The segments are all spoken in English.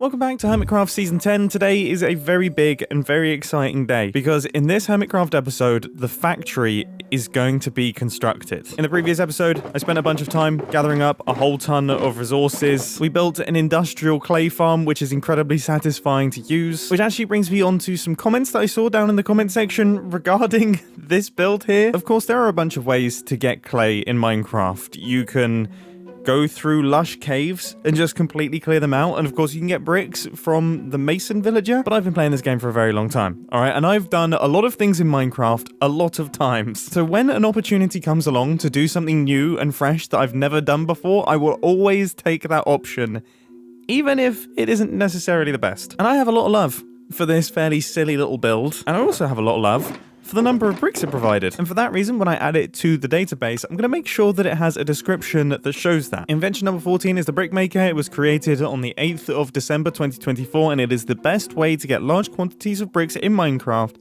Welcome back to Hermitcraft Season 10. Today is a very big and very exciting day because in this Hermitcraft episode, the factory is going to be constructed. In the previous episode, I spent a bunch of time gathering up a whole ton of resources. We built an industrial clay farm, which is incredibly satisfying to use, which actually brings me on to some comments that I saw down in the comment section regarding this build here. Of course, there are a bunch of ways to get clay in Minecraft. You can go through lush caves and just completely clear them out. And of course, you can get bricks from the mason villager. But I've been playing this game for a very long time. All right. And I've done a lot of things in Minecraft a lot of times. So when an opportunity comes along to do something new and fresh that I've never done before, I will always take that option, even if it isn't necessarily the best. And I have a lot of love for this fairly silly little build. And I also have a lot of love for the number of bricks it provided. And for that reason, when I add it to the database, I'm going to make sure that it has a description that shows that. Invention number 14 is the Brickmaker. It was created on the 8th of December 2024, and it is the best way to get large quantities of bricks in Minecraft,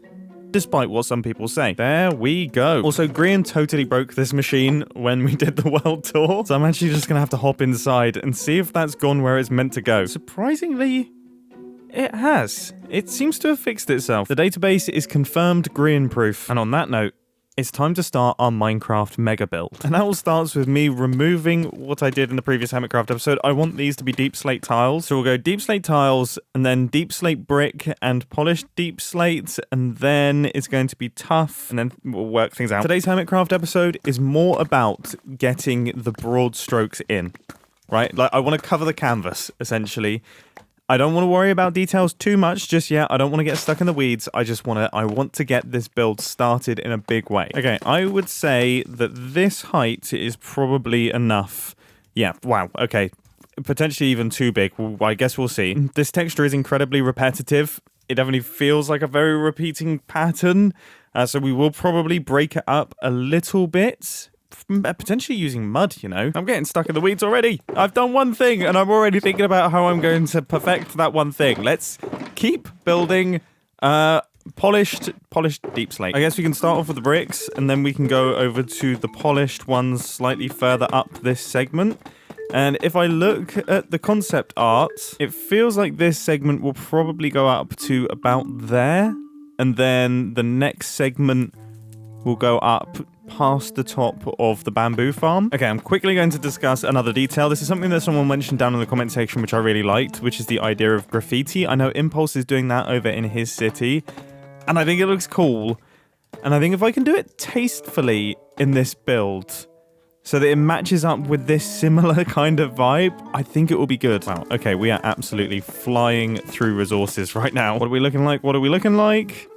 despite what some people say. There we go. Also, Grian totally broke this machine when we did the world tour, so I'm actually just going to have to hop inside and see if that's gone where it's meant to go. Surprisingly, it has. It seems to have fixed itself. The database is confirmed Grian proof. And on that note, it's time to start our Minecraft mega build. And that all starts with me removing what I did in the previous Hermitcraft episode. I want these to be deep slate tiles. So we'll go deep slate tiles and then deep slate brick and polished deep slate. And then it's going to be tough and then we'll work things out. Today's Hermitcraft episode is more about getting the broad strokes in, right? Like I want to cover the canvas essentially. I don't want to worry about details too much just yet. I don't want to get stuck in the weeds. I want to get this build started in a big way. Okay, I would say that this height is probably enough. Yeah, wow, okay. Potentially even too big. Well, I guess we'll see. This texture is incredibly repetitive. It definitely feels like a very repeating pattern. So we will probably break it up a little bit. Potentially using mud, you know. I'm getting stuck in the weeds already. I've done one thing and I'm already thinking about how I'm going to perfect that one thing. Let's keep building polished deep slate. I guess we can start off with the bricks and then we can go over to the polished ones slightly further up this segment. And if I look at the concept art, it feels like this segment will probably go up to about there. And then the next segment will go up past the top of the bamboo farm. Okay, I'm quickly going to discuss another detail. This is something that someone mentioned down in the comment section, which I really liked, which is the idea of graffiti. I know Impulse is doing that over in his city, and I think it looks cool. And I think if I can do it tastefully in this build, so that it matches up with this similar kind of vibe, I think it will be good. Wow, okay, we are absolutely flying through resources right now. What are we looking like? What are we looking like?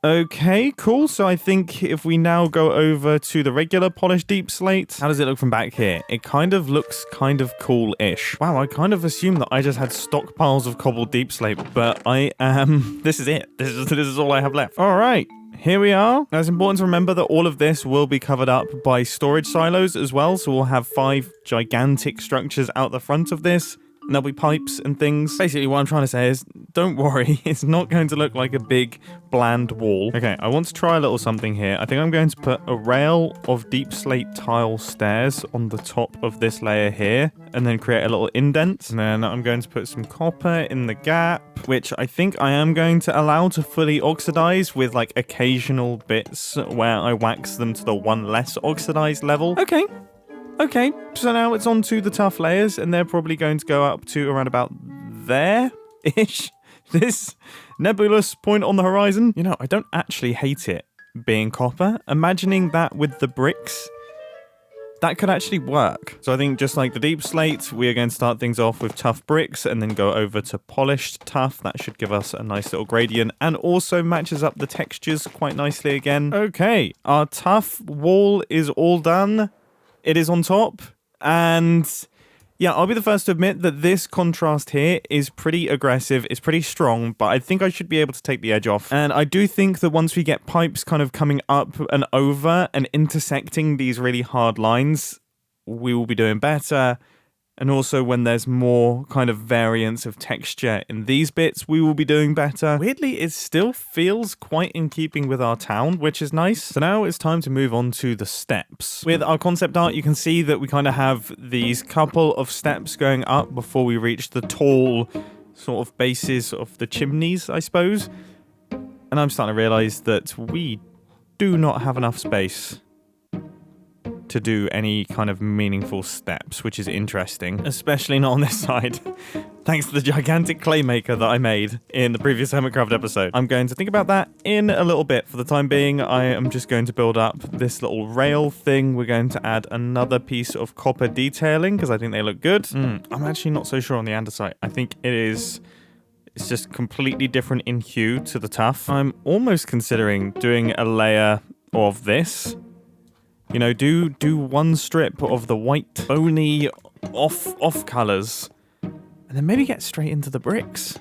Okay, cool. So I think if we now go over to the regular polished deep slate, how does it look from back here? It kind of looks kind of cool-ish. Wow, I kind of assumed that I just had stockpiles of cobbled deep slate, but I am... This is it. This is all I have left. All right. Here we are. Now, it's important to remember that all of this will be covered up by storage silos as well. So we'll have 5 gigantic structures out the front of this. And there'll be pipes and things. Basically, what I'm trying to say is, don't worry, it's not going to look like a big, bland wall. Okay, I want to try a little something here. I think I'm going to put a rail of deep slate tile stairs on the top of this layer here, and then create a little indent. And then I'm going to put some copper in the gap, which I think I am going to allow to fully oxidize with like occasional bits where I wax them to the one less oxidized level. Okay, so now it's on to the tough layers, and they're probably going to go up to around about there-ish. This nebulous point on the horizon. You know, I don't actually hate it being copper. Imagining that with the bricks, that could actually work. So I think just like the deep slate, we are going to start things off with tough bricks and then go over to polished tough. That should give us a nice little gradient and also matches up the textures quite nicely again. Okay, our tough wall is all done. It is on top, and yeah, I'll be the first to admit that this contrast here is pretty aggressive, it's pretty strong, but I think I should be able to take the edge off. And I do think that once we get pipes kind of coming up and over and intersecting these really hard lines, we will be doing better. And also when there's more kind of variance of texture in these bits, we will be doing better. Weirdly, it still feels quite in keeping with our town, which is nice. So now it's time to move on to the steps. With our concept art, you can see that we kind of have these couple of steps going up before we reach the tall sort of bases of the chimneys, I suppose. And I'm starting to realize that we do not have enough space to do any kind of meaningful steps, which is interesting, especially not on this side. Thanks to the gigantic clay maker that I made in the previous Hermitcraft episode. I'm going to think about that in a little bit. For the time being, I am just going to build up this little rail thing. We're going to add another piece of copper detailing because I think they look good. I'm actually not so sure on the andesite. I think it's just completely different in hue to the tuff. I'm almost considering doing a layer of this. You know, do one strip of the white, bony, off colors, and then maybe get straight into the bricks.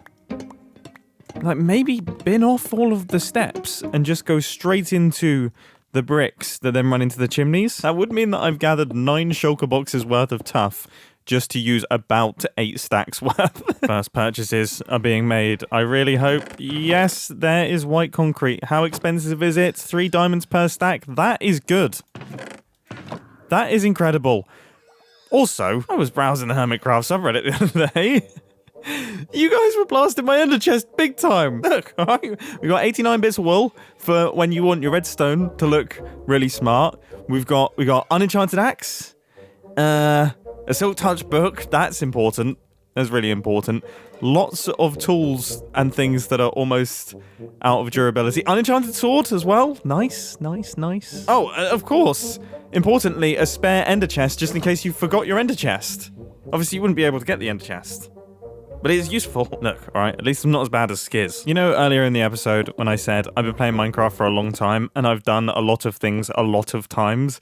Like, maybe bin off all of the steps and just go straight into the bricks that then run into the chimneys. That would mean that I've gathered 9 shulker boxes worth of tuff just to use about 8 stacks worth. First purchases are being made. I really hope. Yes, there is white concrete. How expensive is it? 3 diamonds per stack. That is good. That is incredible. Also, I was browsing the Hermitcraft subreddit the other day. You guys were blasting my ender chest big time. Look, all right, we got 89 bits of wool for when you want your redstone to look really smart. We got unenchanted axe. A silk touch book, that's important. That's really important. Lots of tools and things that are almost out of durability. Unenchanted sword as well. Nice. Oh, of course. Importantly, a spare ender chest just in case you forgot your ender chest. Obviously, you wouldn't be able to get the ender chest. But it is useful. Look, alright, at least I'm not as bad as Skiz. You know, earlier in the episode when I said I've been playing Minecraft for a long time and I've done a lot of things a lot of times?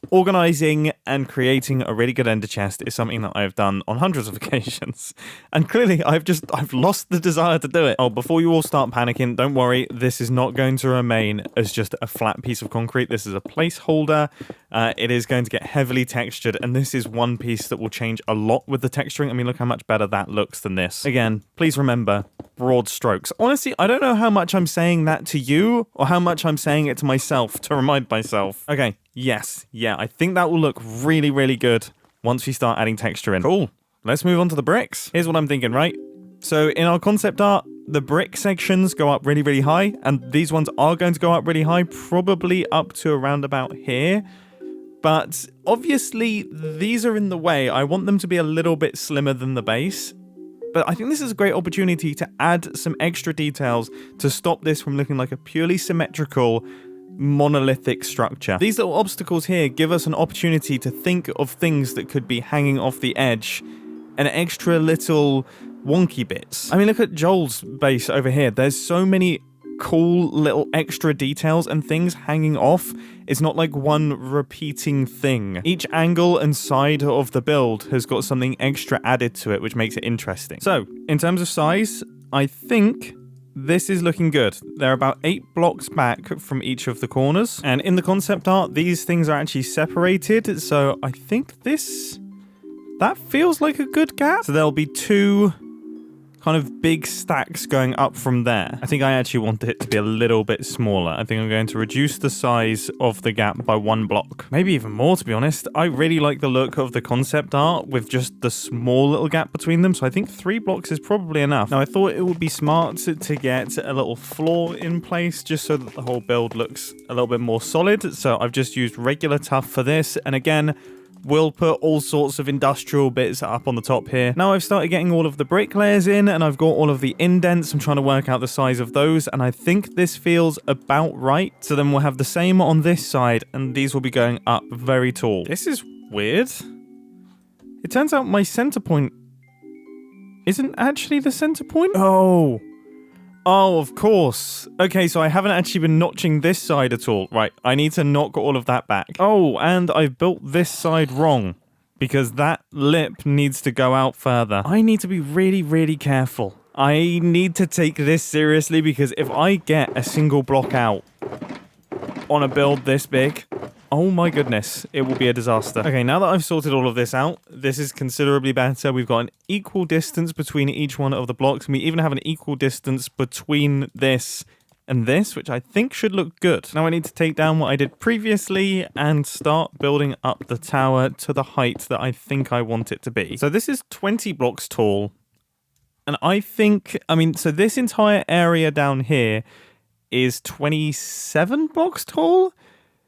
Organising and creating a really good ender chest is something that I've done on hundreds of occasions. And clearly, I've lost the desire to do it. Oh, before you all start panicking, don't worry. This is not going to remain as just a flat piece of concrete. This is a placeholder. It is going to get heavily textured. And this is one piece that will change a lot with the texturing. I mean, look how much better that looks than this. Again, please remember, broad strokes. Honestly, I don't know how much I'm saying that to you or how much I'm saying it to myself to remind myself. Okay. Yes, yeah, I think that will look really, really good once we start adding texture in. Cool. Let's move on to the bricks. Here's what I'm thinking, right? So in our concept art, the brick sections go up really, really high, and these ones are going to go up really high, probably up to around about here. But obviously, these are in the way. I want them to be a little bit slimmer than the base. But I think this is a great opportunity to add some extra details to stop this from looking like a purely symmetrical monolithic structure. These little obstacles here give us an opportunity to think of things that could be hanging off the edge and extra little wonky bits. I mean, look at Joel's base over here. There's so many cool little extra details and things hanging off. It's not like one repeating thing. Each angle and side of the build has got something extra added to it, which makes it interesting. So, in terms of size, I think this is looking good. They're about 8 blocks back from each of the corners. And in the concept art, these things are actually separated. So I think that feels like a good gap. So there'll be 2 kind of big stacks going up from there. I think I actually want it to be a little bit smaller. I think I'm going to reduce the size of the gap by 1 block. Maybe even more, to be honest. I really like the look of the concept art with just the small little gap between them. So I think 3 blocks is probably enough. Now, I thought it would be smart to get a little floor in place just so that the whole build looks a little bit more solid. So I've just used regular tuff for this. And again, we'll put all sorts of industrial bits up on the top here. Now I've started getting all of the brick layers in and I've got all of the indents. I'm trying to work out the size of those and I think this feels about right. So then we'll have the same on this side and these will be going up very tall. This is weird. It turns out my center point isn't actually the center point. Oh, of course. Okay, so I haven't actually been notching this side at all. Right, I need to knock all of that back. Oh, and I've built this side wrong because that lip needs to go out further. I need to be really, really careful. I need to take this seriously because if I get a single block out on a build this big, oh my goodness, it will be a disaster. Okay, now that I've sorted all of this out, this is considerably better. We've got an equal distance between each one of the blocks, and we even have an equal distance between this and this, which I think should look good. Now I need to take down what I did previously and start building up the tower to the height that I think I want it to be. So this is 20 blocks tall. And I think, I mean, so this entire area down here is 27 blocks tall.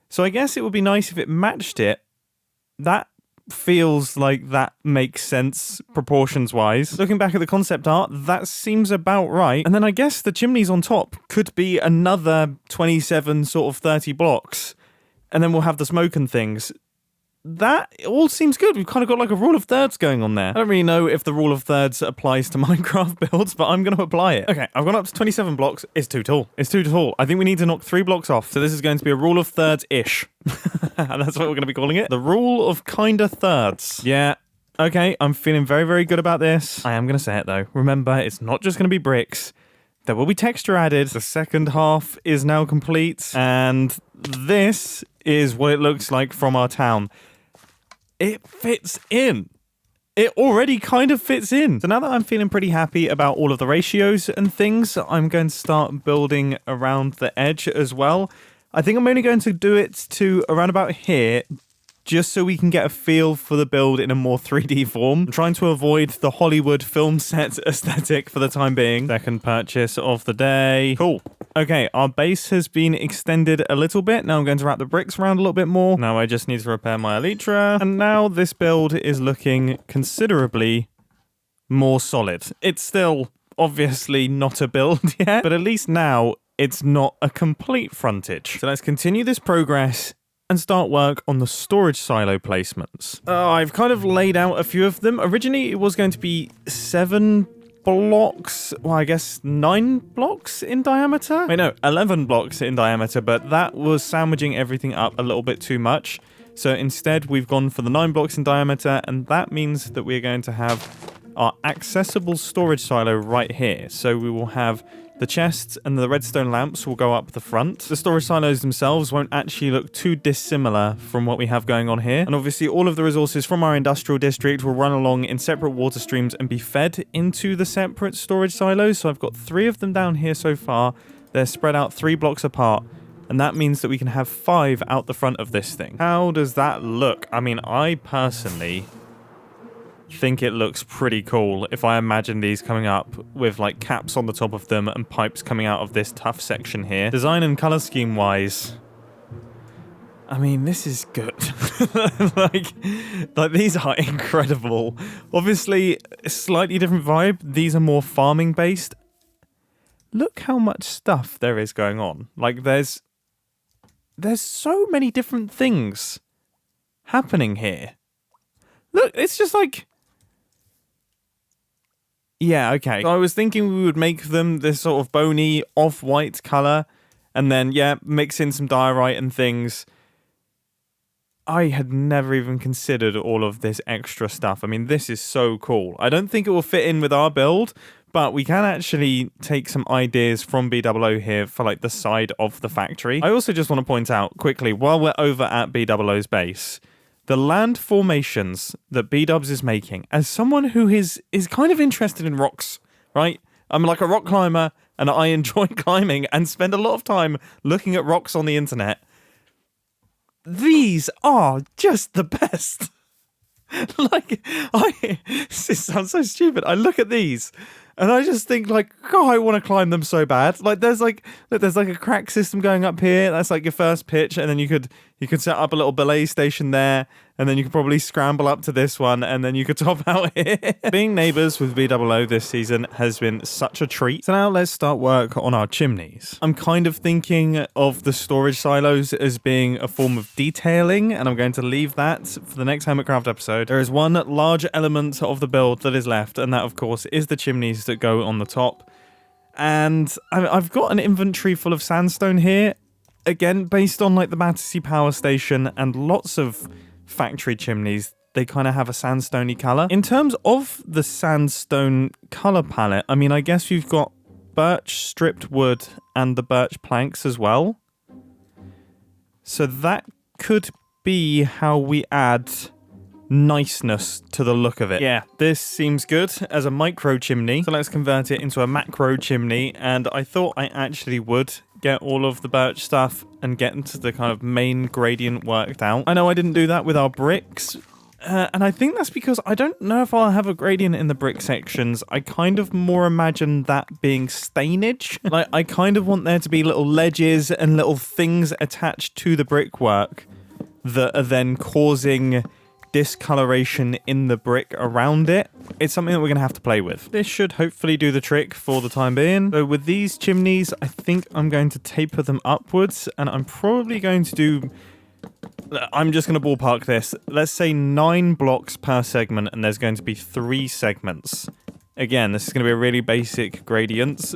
So I guess it would be nice if it matched it. That feels like that makes sense proportions-wise. Looking back at the concept art, that seems about right. And then I guess the chimneys on top could be another 27 sort of 30 blocks. And then we'll have the smoke and things. That all seems good. We've kind of got like a rule of thirds going on there. I don't really know if the rule of thirds applies to Minecraft builds, but I'm going to apply it. Okay, I've gone up to 27 blocks. It's too tall. It's too tall. I think we need to knock 3 blocks off. So this is going to be a rule of thirds-ish. And that's what we're going to be calling it. The rule of kinda thirds. Yeah. Okay, I'm feeling very, very good about this. I am going to say it though. Remember, it's not just going to be bricks. There will be texture added. The second half is now complete. And this is what it looks like from our town. It fits in. It already kind of fits in. So now that I'm feeling pretty happy about all of the ratios and things, I'm going to start building around the edge as well. I think I'm only going to do it to around about here, just so we can get a feel for the build in a more 3D form. I'm trying to avoid the Hollywood film set aesthetic for the time being. Second purchase of the day. Cool. Okay, our base has been extended a little bit. Now I'm going to wrap the bricks around a little bit more. Now I just need to repair my elytra. And now this build is looking considerably more solid. It's still obviously not a build yet, but at least now it's not a complete frontage. So let's continue this progress and start work on the storage silo placements. I've kind of laid out a few of them. Originally, it was going to be 7 blocks, well, I guess 9 blocks in diameter? Wait, no, 11 blocks in diameter, but that was sandwiching everything up a little bit too much. So instead, we've gone for the 9 blocks in diameter, and that means that we're going to have our accessible storage silo right here. So we will have the chests and the redstone lamps will go up the front. The storage silos themselves won't actually look too dissimilar from what we have going on here. And obviously all of the resources from our industrial district will run along in separate water streams and be fed into the separate storage silos. So I've got 3 of them down here so far. They're spread out 3 blocks apart. And that means that we can have 5 out the front of this thing. How does that look? I mean, I personally think it looks pretty cool if I imagine these coming up with like caps on the top of them and pipes coming out of this tough section here. Design and color scheme wise, I mean, this is good. like these are incredible. Obviously, a slightly different vibe. These are more farming based. Look how much stuff there is going on. Like there's so many different things happening here. Look, it's just like, yeah, okay. So I was thinking we would make them this sort of bony off-white color and then, yeah, mix in some diorite and things. I had never even considered all of this extra stuff. I mean, this is so cool. I don't think it will fit in with our build, but we can actually take some ideas from BOO here for like the side of the factory. I also just want to point out quickly, while we're over at BOO's base, the land formations that B-Dubs is making, as someone who is kind of interested in rocks, right? I'm like a rock climber, and I enjoy climbing and spend a lot of time looking at rocks on the internet. These are just the best. This sounds so stupid. I look at these, and I just think like, God, I want to climb them so bad. Like there's like a crack system going up here. That's like your first pitch, and then you could set up a little belay station there, and then you could probably scramble up to this one, and then you could top out here. Being neighbours with BOO this season has been such a treat. So now let's start work on our chimneys. I'm kind of thinking of the storage silos as being a form of detailing, and I'm going to leave that for the next Hermitcraft episode. There is one large element of the build that is left, and that of course is the chimneys that go on the top. And I've got an inventory full of sandstone here, again based on like the Battersea power station and lots of factory chimneys. They kind of have a sandstony color. In terms of the sandstone color palette, I mean, I guess you've got birch stripped wood and the birch planks as well. So that could be how we add niceness to the look of it. Yeah, this seems good as a micro chimney. So let's convert it into a macro chimney. And I thought I actually would get all of the birch stuff and get into the kind of main gradient worked out. I know I didn't do that with our bricks, And I think that's because I don't know if I'll have a gradient in the brick sections. I kind of more imagine that being stainage. Like, I kind of want there to be little ledges and little things attached to the brickwork that are then causing discoloration in the brick around it. It's something that we're going to have to play with. This should hopefully do the trick for the time being. So with these chimneys, I think I'm going to taper them upwards, and I'm probably going to do... I'm just going to ballpark this. Let's say 9 blocks per segment, and there's going to be 3 segments. Again, this is going to be a really basic gradient.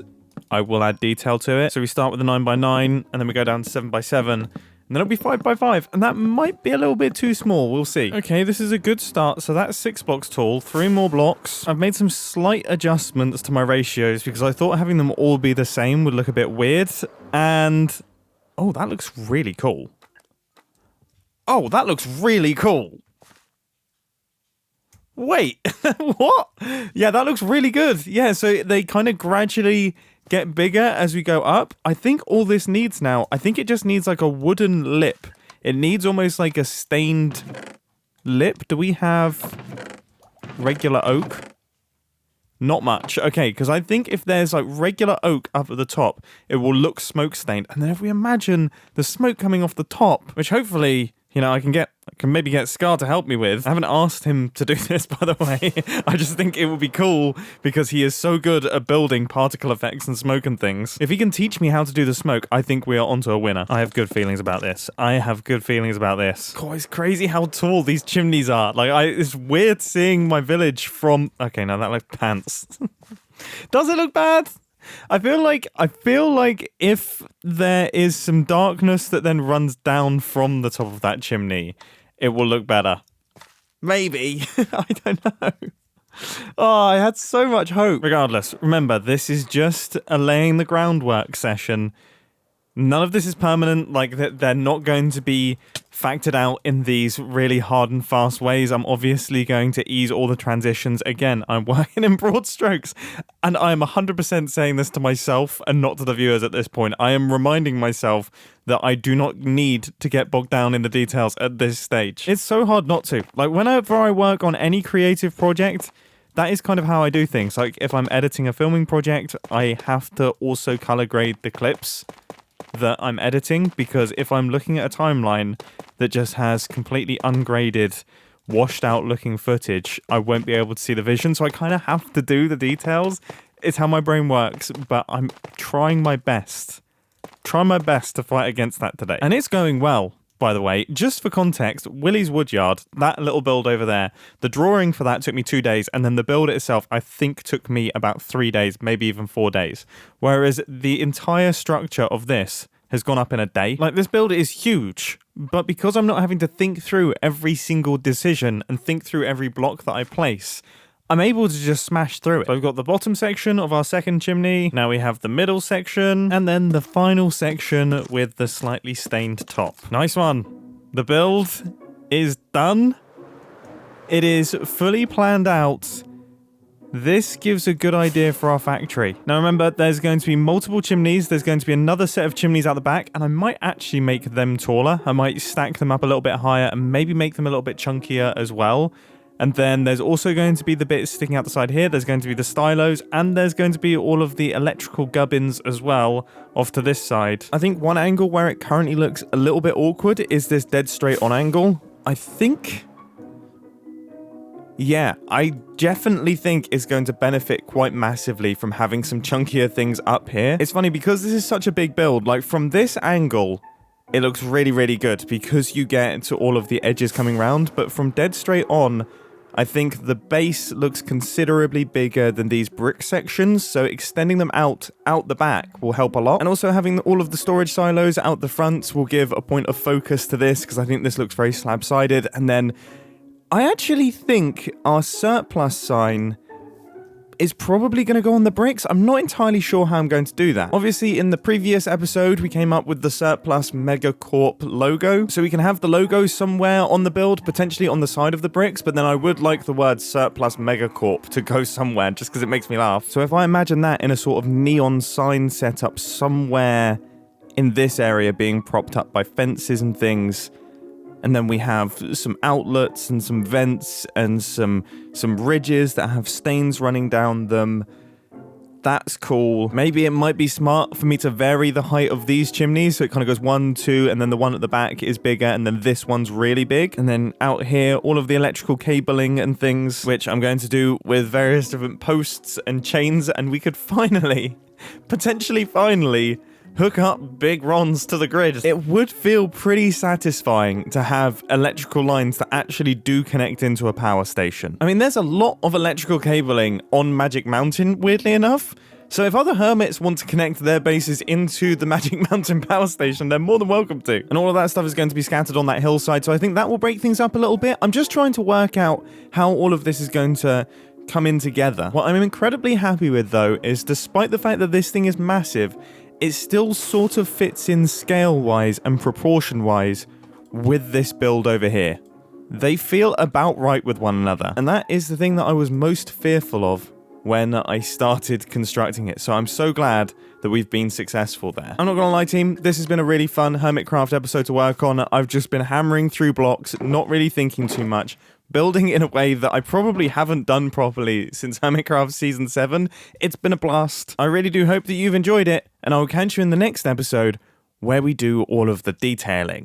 I will add detail to it. So we start with a 9x9, and then we go down to 7x7. And then it'll be 5x5, and that might be a little bit too small. We'll see. Okay, this is a good start. So that's 6 blocks tall, 3 more blocks. I've made some slight adjustments to my ratios because I thought having them all be the same would look a bit weird. And, oh, that looks really cool. Oh, that looks really cool. Wait, what? Yeah, that looks really good. Yeah, so they kind of gradually get bigger as we go up. I think all this needs now, I think it just needs like a wooden lip. It needs almost like a stained lip. Do we have regular oak? Not much. Okay, because I think if there's like regular oak up at the top, it will look smoke stained. And then if we imagine the smoke coming off the top, which hopefully, you know, I can maybe get Scar to help me with. I haven't asked him to do this, by the way. I just think it would be cool because he is so good at building particle effects and smoke and things. If he can teach me how to do the smoke, I think we are onto a winner. I have good feelings about this. God, it's crazy how tall these chimneys are. Like, it's weird seeing my village from... Okay, now that looks pants. Does it look bad? I feel like if there is some darkness that then runs down from the top of that chimney, it will look better. Maybe. I don't know. Oh, I had so much hope. Regardless, remember, this is just a laying the groundwork session. None of this is permanent. Like, they're not going to be factored out in these really hard and fast ways. I'm obviously going to ease all the transitions. Again, I'm working in broad strokes, and I'm 100% saying this to myself and not to the viewers at this point. I am reminding myself that I do not need to get bogged down in the details at this stage. It's so hard not to. Like, whenever I work on any creative project, that is kind of how I do things. Like, if I'm editing a filming project, I have to also color grade the clips that I'm editing, because if I'm looking at a timeline that just has completely ungraded, washed out looking footage, I won't be able to see the vision, so I kind of have to do the details. It's how my brain works, but I'm trying my best to fight against that today. And it's going well, by the way. Just for context, Willie's Woodyard, that little build over there, the drawing for that took me 2 days, and then the build itself, I think, took me about 3 days, maybe even 4 days. Whereas the entire structure of this has gone up in a day. Like, this build is huge, but because I'm not having to think through every single decision and think through every block that I place, I'm able to just smash through it. So we've got the bottom section of our second chimney. Now we have the middle section, and then the final section with the slightly stained top. Nice one. The build is done. It is fully planned out. This gives a good idea for our factory. Now remember, there's going to be multiple chimneys. There's going to be another set of chimneys out the back, and I might actually make them taller. I might stack them up a little bit higher and maybe make them a little bit chunkier as well. And then there's also going to be the bits sticking out the side here. There's going to be the stylos, and there's going to be all of the electrical gubbins as well off to this side. I think one angle where it currently looks a little bit awkward is this dead straight on angle. I think... Yeah, I definitely think it's going to benefit quite massively from having some chunkier things up here. It's funny because this is such a big build. Like, from this angle, it looks really, really good because you get to all of the edges coming round. But from dead straight on, I think the base looks considerably bigger than these brick sections, so extending them out the back will help a lot. And also having all of the storage silos out the front will give a point of focus to this, because I think this looks very slab-sided. And then I actually think our surplus sign is probably going to go on the bricks. I'm not entirely sure how I'm going to do that. Obviously, in the previous episode, we came up with the Surplus Mega Corp logo. So we can have the logo somewhere on the build, potentially on the side of the bricks, but then I would like the word Surplus Mega Corp to go somewhere, just because it makes me laugh. So if I imagine that in a sort of neon sign setup somewhere in this area being propped up by fences and things, And then we have some outlets and some vents and some ridges that have stains running down them. That's cool. Maybe it might be smart for me to vary the height of these chimneys, so it kind of goes 1, 2, and then the one at the back is bigger, and then this one's really big. And then out here, all of the electrical cabling and things, which I'm going to do with various different posts and chains, and we could finally, potentially finally, hook up big RONs to the grid. It would feel pretty satisfying to have electrical lines that actually do connect into a power station. I mean, there's a lot of electrical cabling on Magic Mountain, weirdly enough. So if other hermits want to connect their bases into the Magic Mountain power station, they're more than welcome to. And all of that stuff is going to be scattered on that hillside, so I think that will break things up a little bit. I'm just trying to work out how all of this is going to come in together. What I'm incredibly happy with, though, is despite the fact that this thing is massive, it still sort of fits in scale-wise and proportion-wise with this build over here. They feel about right with one another, and that is the thing that I was most fearful of when I started constructing it, so I'm so glad that we've been successful there. I'm not gonna lie, team, this has been a really fun Hermitcraft episode to work on. I've just been hammering through blocks, not really thinking too much, building in a way that I probably haven't done properly since Hermitcraft Season 7. It's been a blast. I really do hope that you've enjoyed it, and I will catch you in the next episode where we do all of the detailing.